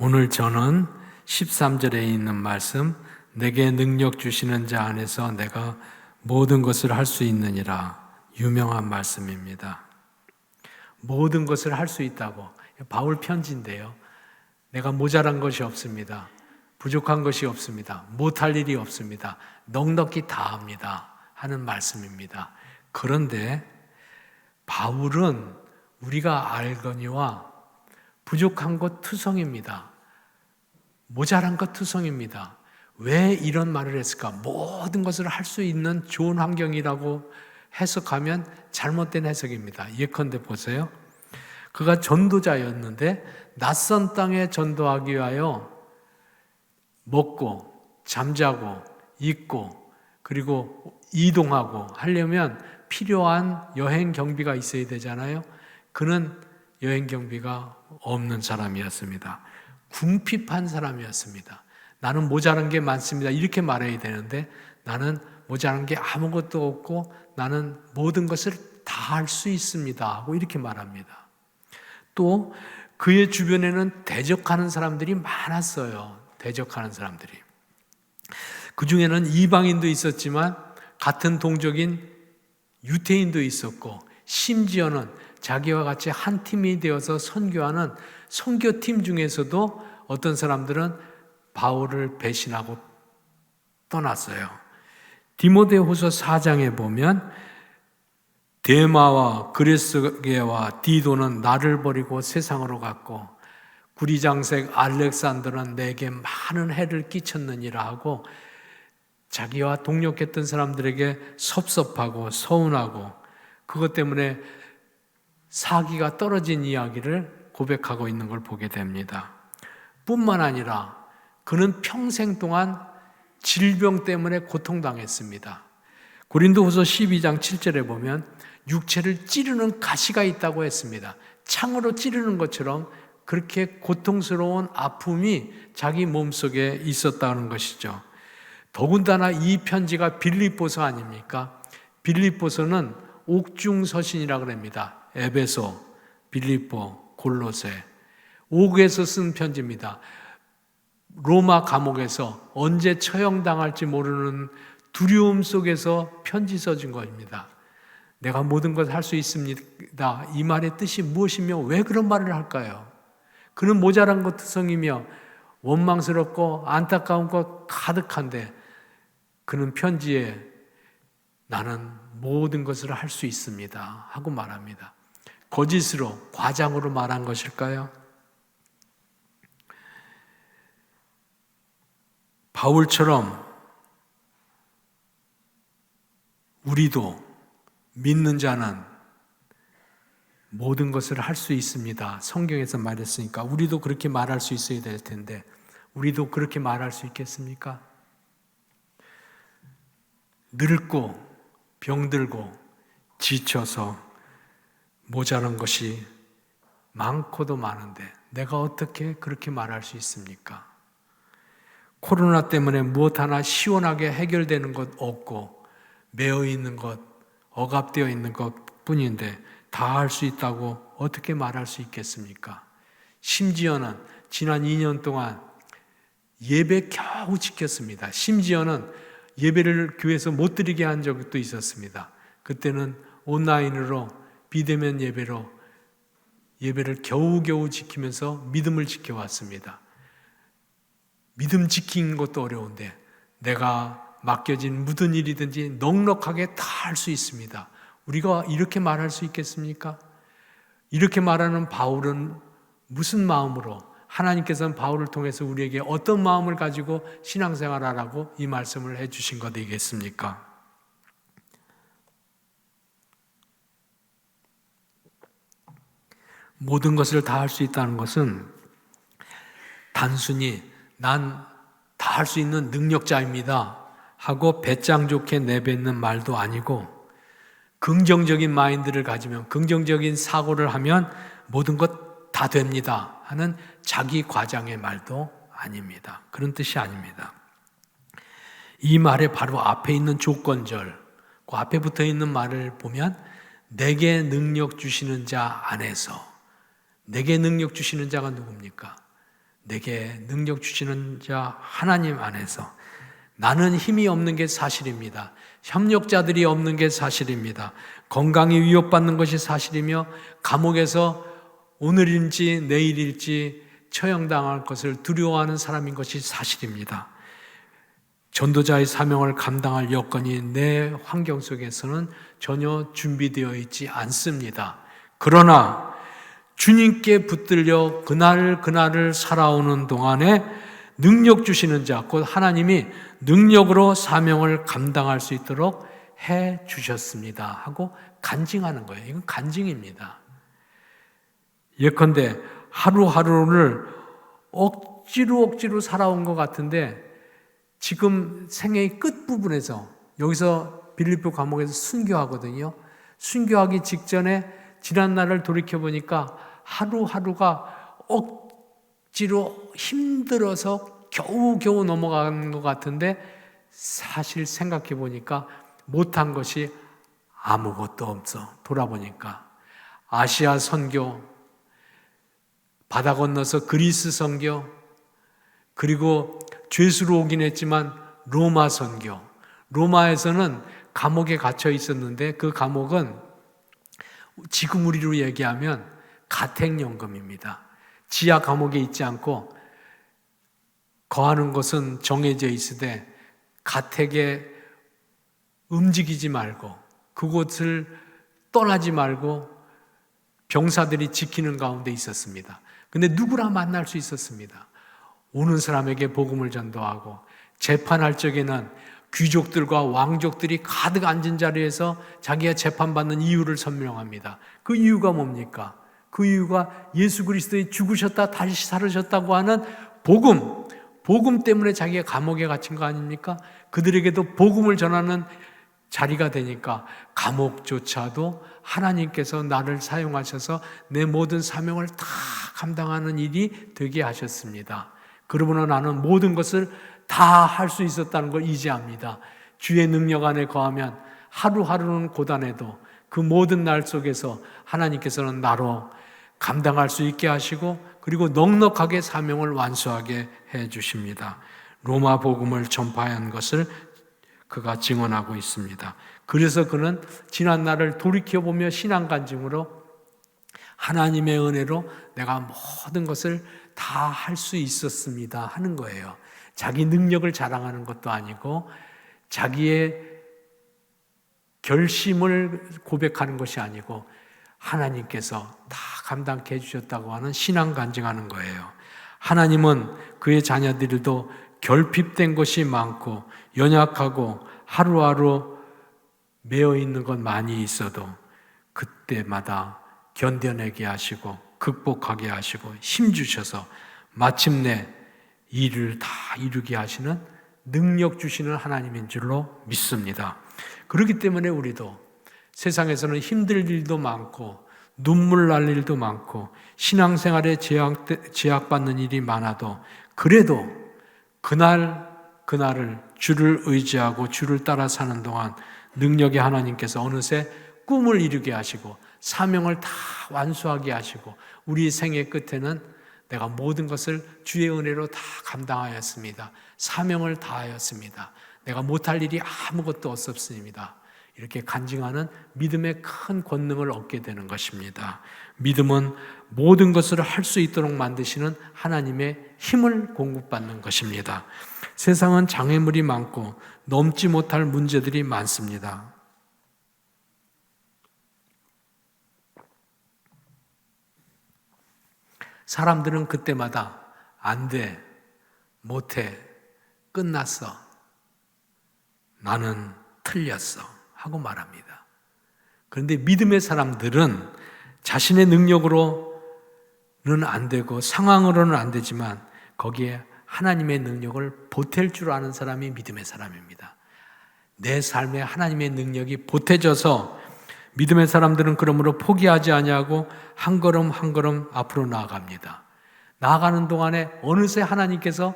오늘 저는 13절에 있는 말씀, 내게 능력 주시는 자 안에서 내가 모든 것을 할 수 있느니라, 유명한 말씀입니다. 모든 것을 할 수 있다고. 바울 편지인데요. 내가 모자란 것이 없습니다. 부족한 것이 없습니다. 못할 일이 없습니다. 넉넉히 다 합니다 하는 말씀입니다. 그런데 바울은 우리가 알거니와 부족한 것 투성입니다. 모자란 것 투성입니다. 왜 이런 말을 했을까? 모든 것을 할 수 있는 좋은 환경이라고 해석하면 잘못된 해석입니다. 예컨대 보세요. 그가 전도자였는데 낯선 땅에 전도하기 위하여 먹고 잠자고 입고 그리고 이동하고 하려면 필요한 여행 경비가 있어야 되잖아요. 그는 여행 경비가 없는 사람이었습니다. 궁핍한 사람이었습니다. 나는 모자란 게 많습니다. 이렇게 말해야 되는데 나는 모자란 게 아무것도 없고 나는 모든 것을 다 할 수 있습니다 하고 이렇게 말합니다. 또 그의 주변에는 대적하는 사람들이 많았어요. 대적하는 사람들이. 그 중에는 이방인도 있었지만 같은 동족인 유태인도 있었고 심지어는 자기와 같이 한 팀이 되어서 선교하는 선교팀 중에서도 어떤 사람들은 바울을 배신하고 떠났어요. 디모데후서 4장에 보면 데마와 그레스게와 디도는 나를 버리고 세상으로 갔고 구리장색 알렉산더는 내게 많은 해를 끼쳤느니라 하고 자기와 동력했던 사람들에게 섭섭하고 서운하고 그것 때문에 사기가 떨어진 이야기를 고백하고 있는 걸 보게 됩니다. 뿐만 아니라 그는 평생 동안 질병 때문에 고통당했습니다. 고린도후서 12장 7절에 보면 육체를 찌르는 가시가 있다고 했습니다. 창으로 찌르는 것처럼 그렇게 고통스러운 아픔이 자기 몸속에 있었다는 것이죠. 더군다나 이 편지가 빌립보서 아닙니까? 빌립보서는 옥중서신이라고 합니다. 에베소, 빌립보, 골로새 옥에서 쓴 편지입니다. 로마 감옥에서 언제 처형당할지 모르는 두려움 속에서 편지 써준 것입니다. 내가 모든 것을 할 수 있습니다. 이 말의 뜻이 무엇이며 왜 그런 말을 할까요? 그는 모자란 것 투성이며 원망스럽고 안타까운 것 가득한데 그는 편지에 나는 모든 것을 할 수 있습니다 하고 말합니다. 거짓으로 과장으로 말한 것일까요? 바울처럼 우리도 믿는 자는 모든 것을 할 수 있습니다. 성경에서 말했으니까 우리도 그렇게 말할 수 있어야 될 텐데 우리도 그렇게 말할 수 있겠습니까? 늙고 병들고 지쳐서 모자란 것이 많고도 많은데 내가 어떻게 그렇게 말할 수 있습니까? 코로나 때문에 무엇 하나 시원하게 해결되는 것 없고 매여 있는 것, 억압되어 있는 것 뿐인데 다 할 수 있다고 어떻게 말할 수 있겠습니까? 심지어는 지난 2년 동안 예배 겨우 지켰습니다. 심지어는 예배를 교회에서 못 드리게 한 적도 있었습니다. 그때는 온라인으로 비대면 예배로 예배를 겨우겨우 지키면서 믿음을 지켜왔습니다. 믿음 지키는 것도 어려운데 내가 맡겨진 모든 일이든지 넉넉하게 다 할 수 있습니다. 우리가 이렇게 말할 수 있겠습니까? 이렇게 말하는 바울은 무슨 마음으로 하나님께서는 바울을 통해서 우리에게 어떤 마음을 가지고 신앙생활하라고 이 말씀을 해주신 것 되겠습니까? 모든 것을 다 할 수 있다는 것은 단순히 난 다 할 수 있는 능력자입니다 하고 배짱 좋게 내뱉는 말도 아니고 긍정적인 마인드를 가지면 긍정적인 사고를 하면 모든 것 다 됩니다 하는 자기 과장의 말도 아닙니다. 그런 뜻이 아닙니다. 이 말의 바로 앞에 있는 조건절, 그 앞에 붙어 있는 말을 보면 내게 능력 주시는 자 안에서, 내게 능력 주시는 자가 누굽니까? 내게 능력 주시는 자 하나님 안에서 나는 힘이 없는 게 사실입니다. 협력자들이 없는 게 사실입니다. 건강이 위협받는 것이 사실이며 감옥에서 오늘인지 내일일지 처형당할 것을 두려워하는 사람인 것이 사실입니다. 전도자의 사명을 감당할 여건이 내 환경 속에서는 전혀 준비되어 있지 않습니다. 그러나 주님께 붙들려 그날을 살아오는 동안에 능력 주시는 자, 곧 하나님이 능력으로 사명을 감당할 수 있도록 해 주셨습니다 하고 간증하는 거예요. 이건 간증입니다. 예컨대 하루하루를 억지로 살아온 것 같은데 지금 생애의 끝부분에서 여기서 빌립보 감옥에서 순교하거든요. 순교하기 직전에 지난 날을 돌이켜보니까 하루하루가 억지로 힘들어서 겨우 넘어가는 것 같은데 사실 생각해 보니까 못한 것이 아무것도 없어. 돌아보니까 아시아 선교, 바다 건너서 그리스 선교, 그리고 죄수로 오긴 했지만 로마 선교. 로마에서는 감옥에 갇혀 있었는데 그 감옥은 지금 우리로 얘기하면 가택연금입니다. 지하 감옥에 있지 않고 거하는 것은 정해져 있으되 가택에 움직이지 말고 그곳을 떠나지 말고 병사들이 지키는 가운데 있었습니다. 근데 누구나 만날 수 있었습니다. 오는 사람에게 복음을 전도하고 재판할 적에는 귀족들과 왕족들이 가득 앉은 자리에서 자기가 재판받는 이유를 설명합니다. 그 이유가 뭡니까? 그 이유가 예수 그리스도의 죽으셨다 다시 살으셨다고 하는 복음 때문에 자기가 감옥에 갇힌 거 아닙니까? 그들에게도 복음을 전하는 자리가 되니까 감옥조차도 하나님께서 나를 사용하셔서 내 모든 사명을 다 감당하는 일이 되게 하셨습니다. 그러므로 나는 모든 것을 다 할 수 있었다는 걸 이제합니다. 주의 능력 안에 거하면 하루하루는 고단해도 그 모든 날 속에서 하나님께서는 나로 감당할 수 있게 하시고 그리고 넉넉하게 사명을 완수하게 해 주십니다. 로마 복음을 전파한 것을 그가 증언하고 있습니다. 그래서 그는 지난 날을 돌이켜보며 신앙 간증으로 하나님의 은혜로 내가 모든 것을 다 할 수 있었습니다 하는 거예요. 자기 능력을 자랑하는 것도 아니고 자기의 결심을 고백하는 것이 아니고 하나님께서 다 감당케 해주셨다고 하는 신앙 간증하는 거예요. 하나님은 그의 자녀들도 결핍된 것이 많고 연약하고 하루하루 매여 있는 것 많이 있어도 그때마다 견뎌내게 하시고 극복하게 하시고 힘주셔서 마침내 일을 다 이루게 하시는 능력 주시는 하나님인 줄로 믿습니다. 그렇기 때문에 우리도 세상에서는 힘들 일도 많고 눈물 날 일도 많고 신앙생활에 제약받는 일이 많아도 그래도 그날을 주를 의지하고 주를 따라 사는 동안 능력의 하나님께서 어느새 꿈을 이루게 하시고 사명을 다 완수하게 하시고 우리 생애 끝에는 내가 모든 것을 주의 은혜로 다 감당하였습니다. 사명을 다하였습니다. 내가 못할 일이 아무것도 없었습니다. 이렇게 간증하는 믿음의 큰 권능을 얻게 되는 것입니다. 믿음은 모든 것을 할 수 있도록 만드시는 하나님의 힘을 공급받는 것입니다. 세상은 장애물이 많고 넘지 못할 문제들이 많습니다. 사람들은 그때마다 안 돼, 못해, 끝났어, 나는 틀렸어 하고 말합니다. 그런데 믿음의 사람들은 자신의 능력으로는 안 되고 상황으로는 안 되지만 거기에 하나님의 능력을 보탤 줄 아는 사람이 믿음의 사람입니다. 내 삶에 하나님의 능력이 보태져서 믿음의 사람들은 그러므로 포기하지 아니하고 한 걸음 한 걸음 앞으로 나아갑니다. 나아가는 동안에 어느새 하나님께서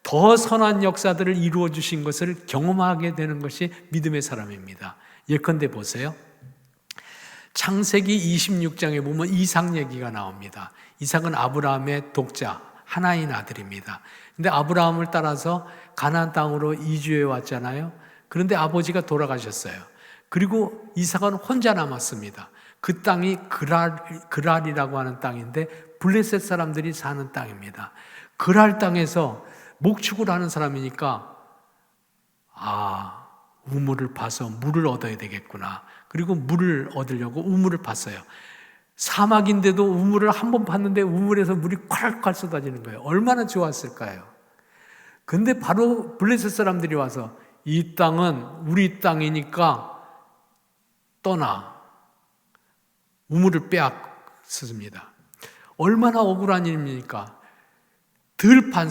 더 선한 역사들을 이루어 주신 것을 경험하게 되는 것이 믿음의 사람입니다. 예컨대 보세요. 창세기 26장에 보면 이삭 얘기가 나옵니다. 이삭은 아브라함의 독자, 하나인 아들입니다. 근데 아브라함을 따라서 가나안 땅으로 이주해 왔잖아요. 그런데 아버지가 돌아가셨어요. 그리고 이삭은 혼자 남았습니다. 그 땅이 그랄이라고 하는 땅인데 블레셋 사람들이 사는 땅입니다. 그랄 땅에서 목축을 하는 사람이니까 우물을 파서 물을 얻어야 되겠구나. 그리고 물을 얻으려고 우물을 팠어요. 사막인데도 우물을 한 번 팠는데 우물에서 물이 콸콸 쏟아지는 거예요. 얼마나 좋았을까요? 근데 바로 블레셋 사람들이 와서 이 땅은 우리 땅이니까 떠나. 우물을 빼앗습니다. 얼마나 억울한 일입니까? 들판에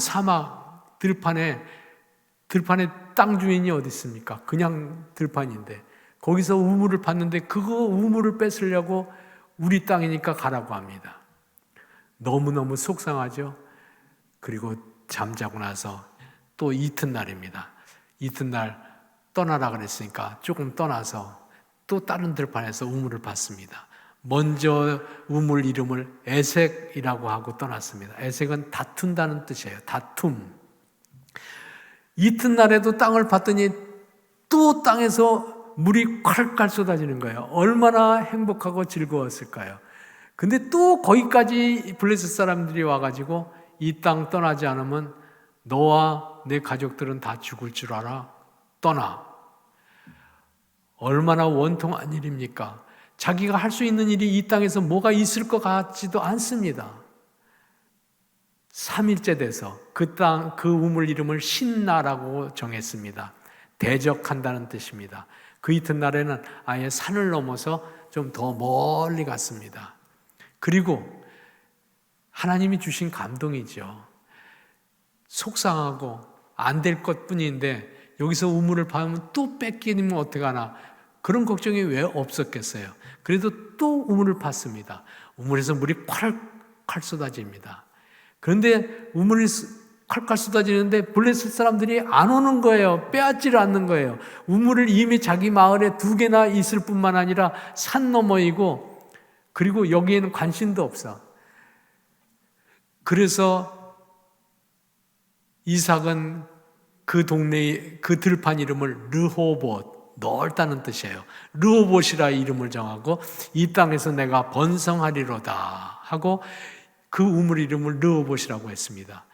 땅 주인이 어디 있습니까? 그냥 들판인데 거기서 우물을 팠는데 그거 우물을 뺏으려고 우리 땅이니까 가라고 합니다. 너무너무 속상하죠. 그리고 잠자고 나서 또 이튿날입니다. 이튿날 떠나라 그랬으니까 조금 떠나서 또 다른 들판에서 우물을 팠습니다. 먼저 우물 이름을 에색이라고 하고 떠났습니다. 에색은 다툰다는 뜻이에요. 다툼. 이튿날에도 땅을 봤더니 또 땅에서 물이 콸콸 쏟아지는 거예요. 얼마나 행복하고 즐거웠을까요? 근데 또 거기까지 블레셋 사람들이 와가지고 이 땅 떠나지 않으면 너와 내 가족들은 다 죽을 줄 알아. 떠나. 얼마나 원통한 일입니까? 자기가 할 수 있는 일이 이 땅에서 뭐가 있을 것 같지도 않습니다. 3일째 돼서 그 우물 이름을 신나라고 정했습니다. 대적한다는 뜻입니다. 그 이튿날에는 아예 산을 넘어서 좀 더 멀리 갔습니다. 그리고 하나님이 주신 감동이죠. 속상하고 안 될 것뿐인데 여기서 우물을 파면 또 뺏기면 어떡하나 그런 걱정이 왜 없었겠어요. 그래도 또 우물을 팠습니다. 우물에서 물이 콸콸 쏟아집니다. 그런데 우물이 콸콸 쏟아지는데 블레셋 사람들이 안 오는 거예요. 빼앗지를 않는 거예요. 우물을 이미 자기 마을에 2개나 있을 뿐만 아니라 산 너머이고 그리고 여기에는 관심도 없어. 그래서 이삭은 그 동네의 그 들판 이름을 르호봇, 넓다는 뜻이에요. 르호봇이라 이름을 정하고 이 땅에서 내가 번성하리로다 하고 그 우물 이름을 르호봇이라고 했습니다.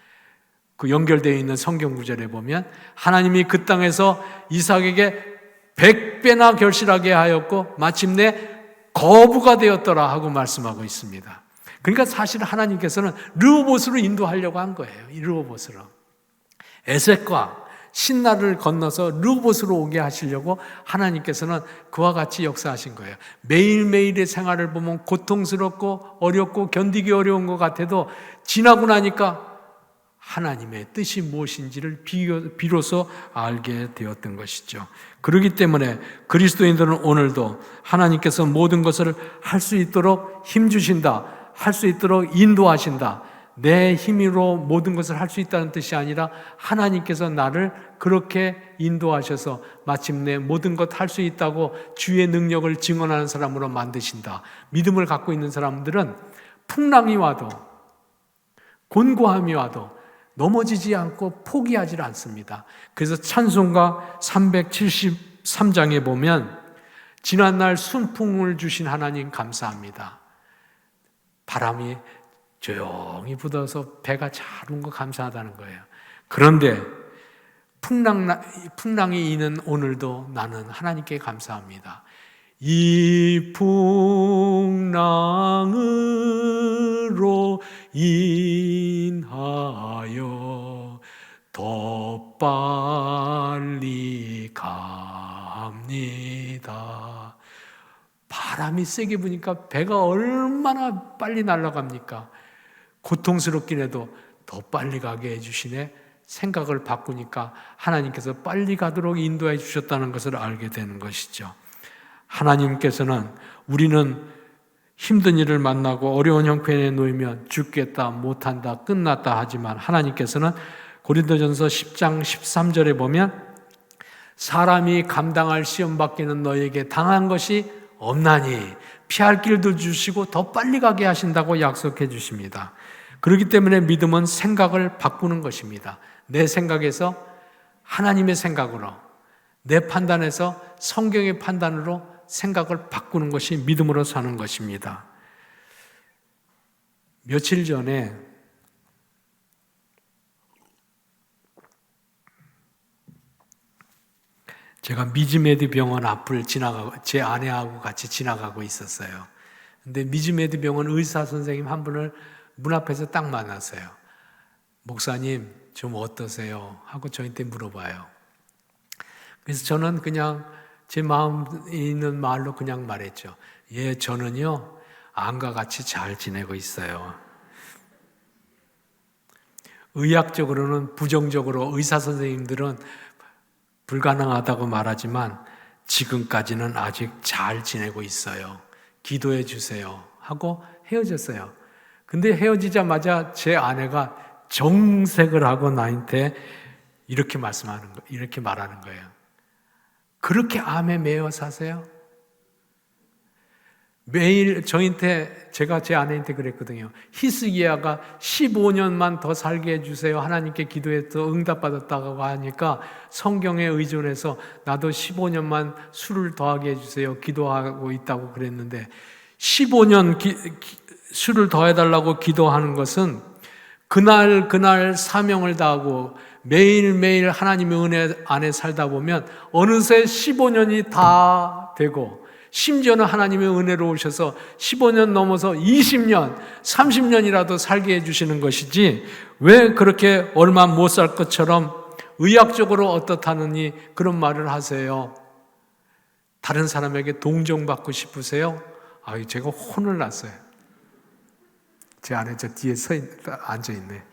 그 연결되어 있는 성경 구절에 보면 하나님이 그 땅에서 이삭에게 100배나 결실하게 하였고 마침내 거부가 되었더라 하고 말씀하고 있습니다. 그러니까 사실 하나님께서는 르호봇으로 인도하려고 한 거예요. 이 르호봇으로. 에색과 신나를 건너서 르호봇으로 오게 하시려고 하나님께서는 그와 같이 역사하신 거예요. 매일매일의 생활을 보면 고통스럽고 어렵고 견디기 어려운 것 같아도 지나고 나니까 하나님의 뜻이 무엇인지를 비로소 알게 되었던 것이죠. 그렇기 때문에 그리스도인들은 오늘도 하나님께서 모든 것을 할 수 있도록 힘주신다, 할 수 있도록 인도하신다. 내 힘으로 모든 것을 할 수 있다는 뜻이 아니라 하나님께서 나를 그렇게 인도하셔서 마침내 모든 것 할 수 있다고 주의 능력을 증언하는 사람으로 만드신다. 믿음을 갖고 있는 사람들은 풍랑이 와도 곤고함이 와도 넘어지지 않고 포기하지 않습니다. 그래서 찬송가 373장에 보면 지난날 순풍을 주신 하나님 감사합니다. 바람이 조용히 불어서 배가 잘 온 거 감사하다는 거예요. 그런데 풍랑이 이는 오늘도 나는 하나님께 감사합니다. 이 풍랑으로 인하여 더 빨리 갑니다. 바람이 세게 부니까 배가 얼마나 빨리 날아갑니까? 고통스럽긴 해도 더 빨리 가게 해주시네. 생각을 바꾸니까 하나님께서 빨리 가도록 인도해 주셨다는 것을 알게 되는 것이죠. 하나님께서는 우리는 힘든 일을 만나고 어려운 형편에 놓이면 죽겠다, 못한다, 끝났다 하지만 하나님께서는 고린도전서 10장 13절에 보면 사람이 감당할 시험 받기는 너에게 당한 것이 없나니 피할 길도 주시고 더 빨리 가게 하신다고 약속해 주십니다. 그렇기 때문에 믿음은 생각을 바꾸는 것입니다. 내 생각에서 하나님의 생각으로, 내 판단에서 성경의 판단으로 생각을 바꾸는 것이 믿음으로 사는 것입니다. 며칠 전에 제가 미즈메드 병원 앞을 지나가고 제 아내하고 같이 지나가고 있었어요. 근데 미즈메드 병원 의사 선생님 한 분을 문 앞에서 딱 만났어요. 목사님 좀 어떠세요? 하고 저한테 물어봐요. 그래서 저는 그냥 제 마음에 있는 말로 그냥 말했죠. 예, 저는요 암과 같이 잘 지내고 있어요. 의학적으로는 부정적으로 의사 선생님들은 불가능하다고 말하지만 지금까지는 아직 잘 지내고 있어요. 기도해 주세요. 하고 헤어졌어요. 근데 헤어지자마자 제 아내가 정색을 하고 나한테 이렇게 말하는 거예요. 그렇게 암에 매여 사세요? 매일 저한테, 제가 제 아내한테 그랬거든요. 히스기야가 15년만 더 살게 해주세요. 하나님께 기도해서 응답받았다고 하니까 성경에 의존해서 나도 15년만 술을 더하게 해주세요. 기도하고 있다고 그랬는데 15년 술을 더해달라고 기도하는 것은 그날 사명을 다하고 매일매일 하나님의 은혜 안에 살다 보면 어느새 15년이 다 되고 심지어는 하나님의 은혜로 오셔서 15년 넘어서 20년, 30년이라도 살게 해주시는 것이지 왜 그렇게 얼마 못 살 것처럼 의학적으로 어떻다느니 그런 말을 하세요. 다른 사람에게 동정받고 싶으세요? 제가 혼을 났어요. 제 아내 저 뒤에 앉아있네.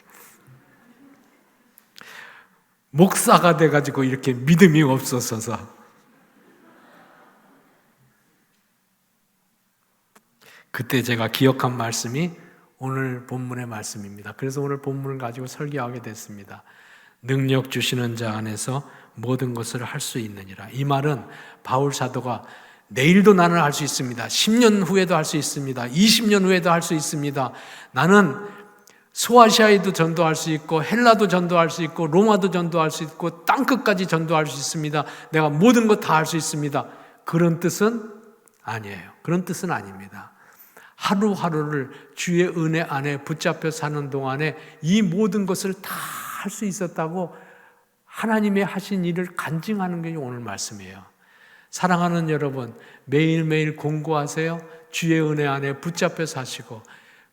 목사가 돼가지고 이렇게 믿음이 없어서 그때 제가 기억한 말씀이 오늘 본문의 말씀입니다. 그래서 오늘 본문을 가지고 설교하게 됐습니다. 능력 주시는 자 안에서 모든 것을 할 수 있느니라. 이 말은 바울 사도가 내일도 나는 할 수 있습니다. 10년 후에도 할 수 있습니다. 20년 후에도 할 수 있습니다. 나는 소아시아에도 전도할 수 있고 헬라도 전도할 수 있고 로마도 전도할 수 있고 땅끝까지 전도할 수 있습니다. 내가 모든 것 다 할 수 있습니다. 그런 뜻은 아니에요. 그런 뜻은 아닙니다. 하루하루를 주의 은혜 안에 붙잡혀 사는 동안에 이 모든 것을 다 할 수 있었다고 하나님의 하신 일을 간증하는 게 오늘 말씀이에요. 사랑하는 여러분, 매일매일 공부하세요. 주의 은혜 안에 붙잡혀 사시고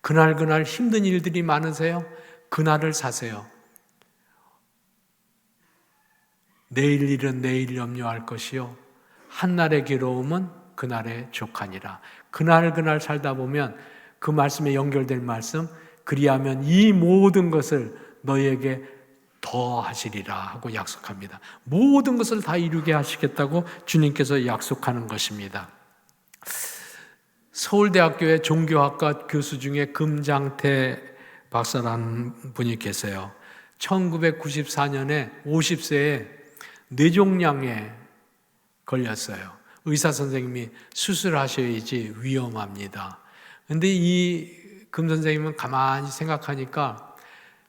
그날 힘든 일들이 많으세요. 그날을 사세요. 내일 일은 내일 염려할 것이요 한날의 괴로움은 그날의 족하니라. 그날 살다 보면 그 말씀에 연결될 말씀, 그리하면 이 모든 것을 너희에게 더 하시리라 하고 약속합니다. 모든 것을 다 이루게 하시겠다고 주님께서 약속하는 것입니다. 서울대학교의 종교학과 교수 중에 금장태 박사라는 분이 계세요. 1994년에 50세에 뇌종양에 걸렸어요. 의사 선생님이 수술하셔야지 위험합니다. 근데 이 금 선생님은 가만히 생각하니까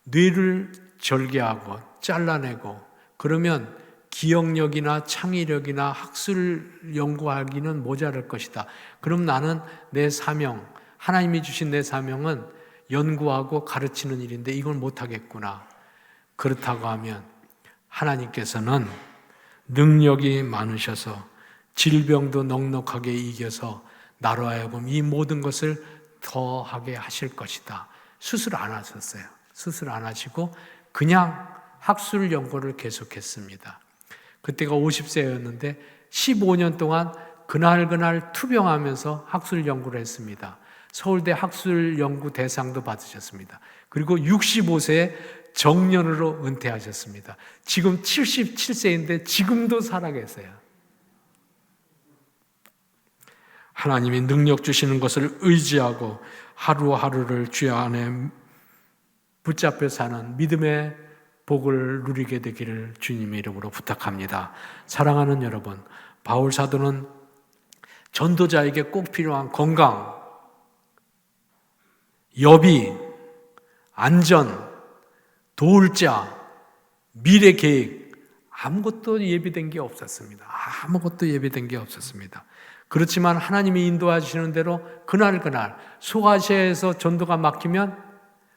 뇌를 절개하고 잘라내고 그러면 기억력이나 창의력이나 학술 연구하기는 모자랄 것이다. 그럼 나는 내 사명, 하나님이 주신 내 사명은 연구하고 가르치는 일인데 이걸 못하겠구나. 그렇다고 하면 하나님께서는 능력이 많으셔서 질병도 넉넉하게 이겨서 나로 하여금 이 모든 것을 더하게 하실 것이다. 수술 안 하셨어요. 수술 안 하시고 그냥 학술 연구를 계속했습니다. 그때가 50세였는데 15년 동안 그날 투병하면서 학술 연구를 했습니다. 서울대 학술 연구 대상도 받으셨습니다. 그리고 65세에 정년으로 은퇴하셨습니다. 지금 77세인데 지금도 살아계세요. 하나님이 능력 주시는 것을 의지하고 하루하루를 주 안에 붙잡혀 사는 믿음의 복을 누리게 되기를 주님의 이름으로 부탁합니다. 사랑하는 여러분, 바울 사도는 전도자에게 꼭 필요한 건강, 여비, 안전, 도울 자, 미래 계획 아무것도 예비된 게 없었습니다. 아무것도 예비된 게 없었습니다. 그렇지만 하나님이 인도하시는 대로 그날 소아시아에서 전도가 막히면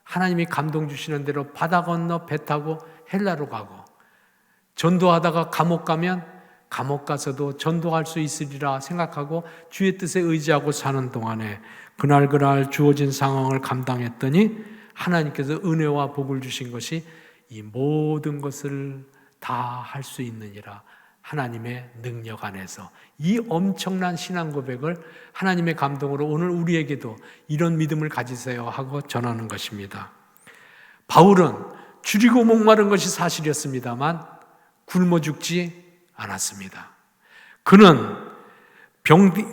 하나님이 감동 주시는 대로 바다 건너 배 타고 헬라로 가고, 전도하다가 감옥 가면 감옥 가서도 전도할 수 있으리라 생각하고 주의 뜻에 의지하고 사는 동안에 그날 주어진 상황을 감당했더니 하나님께서 은혜와 복을 주신 것이 이 모든 것을 다 할 수 있느니라, 하나님의 능력 안에서 이 엄청난 신앙 고백을 하나님의 감동으로 오늘 우리에게도 이런 믿음을 가지세요 하고 전하는 것입니다. 바울은 줄이고 목마른 것이 사실이었습니다만 굶어 죽지 않았습니다. 그는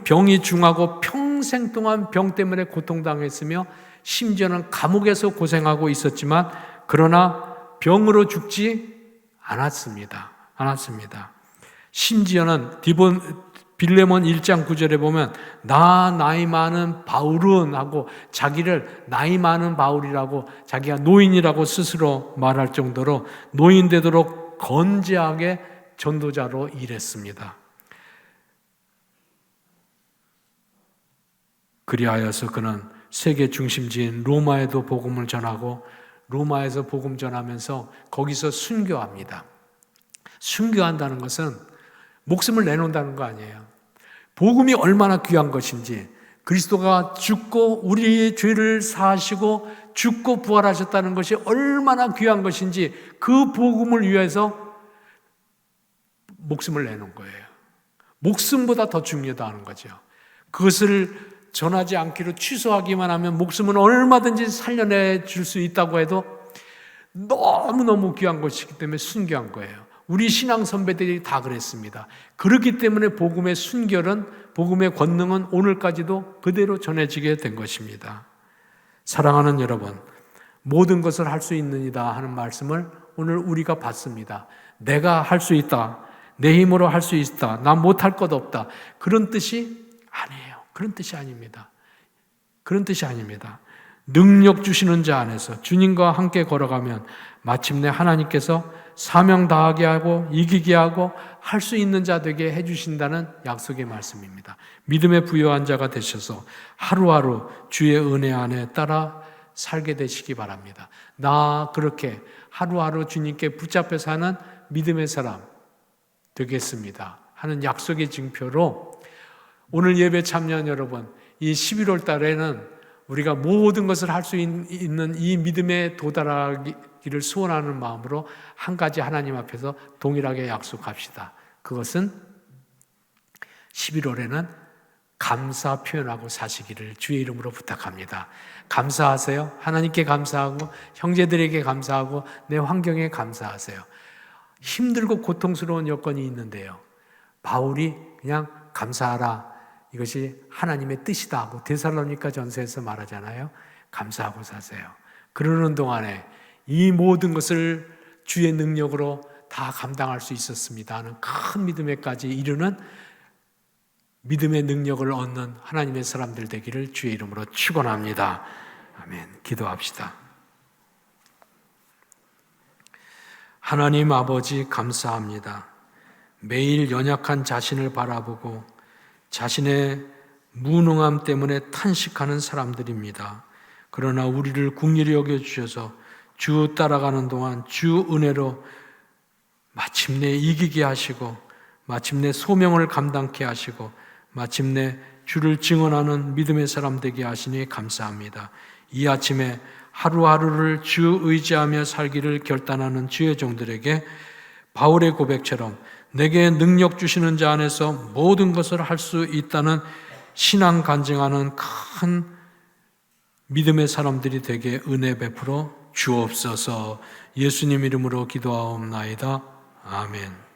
병이 중하고 평생 동안 병 때문에 고통당했으며 심지어는 감옥에서 고생하고 있었지만 그러나 병으로 죽지 않았습니다. 심지어는 빌레몬 1장 9절에 보면 나이 많은 바울은 하고 자기를 나이 많은 바울이라고, 자기가 노인이라고 스스로 말할 정도로 노인 되도록 건재하게 전도자로 일했습니다. 그리하여서 그는 세계 중심지인 로마에도 복음을 전하고 로마에서 복음 전하면서 거기서 순교합니다. 순교한다는 것은 목숨을 내놓는다는 거 아니에요. 복음이 얼마나 귀한 것인지, 그리스도가 죽고 우리의 죄를 사하시고 죽고 부활하셨다는 것이 얼마나 귀한 것인지 그 복음을 위해서 목숨을 내놓은 거예요. 목숨보다 더 중요하다는 거죠. 그것을 전하지 않기로 취소하기만 하면 목숨은 얼마든지 살려내 줄 수 있다고 해도 너무너무 귀한 것이기 때문에 순교한 거예요. 우리 신앙 선배들이 다 그랬습니다. 그렇기 때문에 복음의 순결은, 복음의 권능은 오늘까지도 그대로 전해지게 된 것입니다. 사랑하는 여러분, 모든 것을 할 수 있느니라 하는 말씀을 오늘 우리가 받습니다. 내가 할 수 있다, 내 힘으로 할 수 있다, 나 못할 것 없다, 그런 뜻이 아니에요. 그런 뜻이 아닙니다. 그런 뜻이 아닙니다. 능력 주시는 자 안에서 주님과 함께 걸어가면 마침내 하나님께서 사명 다하게 하고 이기게 하고 할 수 있는 자 되게 해주신다는 약속의 말씀입니다. 믿음에 부요한 자가 되셔서 하루하루 주의 은혜 안에 따라 살게 되시기 바랍니다. 나 그렇게 하루하루 주님께 붙잡혀 사는 믿음의 사람 되겠습니다 하는 약속의 증표로 오늘 예배 참여한 여러분, 이 11월 달에는 우리가 모든 것을 할 수 있는 이 믿음에 도달하기를 소원하는 마음으로 한 가지 하나님 앞에서 동일하게 약속합시다. 그것은 11월에는 감사 표현하고 사시기를 주의 이름으로 부탁합니다. 감사하세요. 하나님께 감사하고 형제들에게 감사하고 내 환경에 감사하세요. 힘들고 고통스러운 여건이 있는데요, 바울이 그냥 감사하라, 이것이 하나님의 뜻이다 하고 데살로니가 전서에서 말하잖아요. 감사하고 사세요. 그러는 동안에 이 모든 것을 주의 능력으로 다 감당할 수 있었습니다 하는 큰 믿음에까지 이르는 믿음의 능력을 얻는 하나님의 사람들 되기를 주의 이름으로 축원합니다. 아멘. 기도합시다. 하나님 아버지, 감사합니다. 매일 연약한 자신을 바라보고 자신의 무능함 때문에 탄식하는 사람들입니다. 그러나 우리를 긍휼히 여겨주셔서 주 따라가는 동안 주 은혜로 마침내 이기게 하시고 마침내 소명을 감당케 하시고 마침내 주를 증언하는 믿음의 사람 되게 하시니 감사합니다. 이 아침에 하루하루를 주 의지하며 살기를 결단하는 주의 종들에게 바울의 고백처럼 내게 능력 주시는 자 안에서 모든 것을 할 수 있다는 신앙 간증하는 큰 믿음의 사람들이 되게 은혜 베풀어 주옵소서. 예수님 이름으로 기도하옵나이다. 아멘.